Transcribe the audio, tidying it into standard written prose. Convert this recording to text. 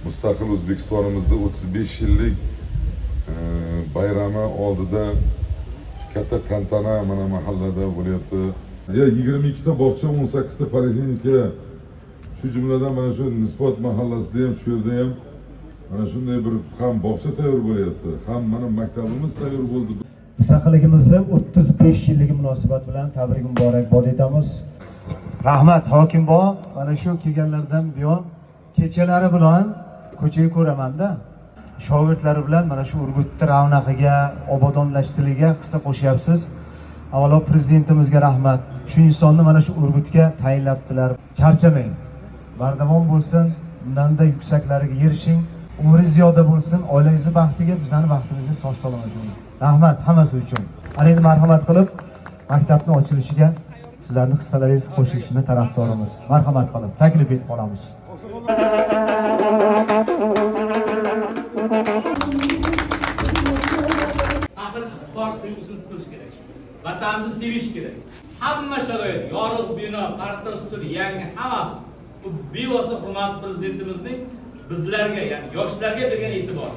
Mustaqil O'zbekistonimizda 35 yillik bayrami oldida katta tantana mana mahallada bo'lyapti. 22 ta bog'cha, 18 ta poliklinika, shu jumladan mana shu Nisbot mahallasida ham, shu yerda ham mana shunday bir ham bog'cha tayyor bo'lyapti, ham mana maktabimiz tayyor bo'ldi. Mustaqilligimizni 35 yilligi munosabat bilan tabrik muborakbod etamiz. Rahmat hokim bog', mana shu kelganlardan buyon kechalari bilan ko'chaga ko'ramanda shogirdlari bilan mana shu Urgutni ravnaqiga, obodonlashtirilishiga hissa qo'shyapsiz. Avvalo prezidentimizga rahmat. Shu insonni mana shu Urgutga tayinlabdilar. Charchamang. Bardavom bo'lsin, bundanda yuksaklariga erishing. Umringiz ziyoda bo'lsin, oilangizni baxtiga, bizning baxtimizga sog'-salomat bo'ling. Rahmat hammasi uchun. Ana endi marhamat qilib maktabning ochilishiga sizlarning hissalaringiz qo'shilishini tarafdorimiz. Marhamat qilib taklif etib qolamiz. Axir iftixor tuyg'usini qilish kerak. Vatanni sevish kerak. Hamma sharoit, yorug' bino, parta ustul, yangi hammasi bu bevosita hurmatli prezidentimizning bizlarga, ya'ni yoshlarga bergan e'tibor.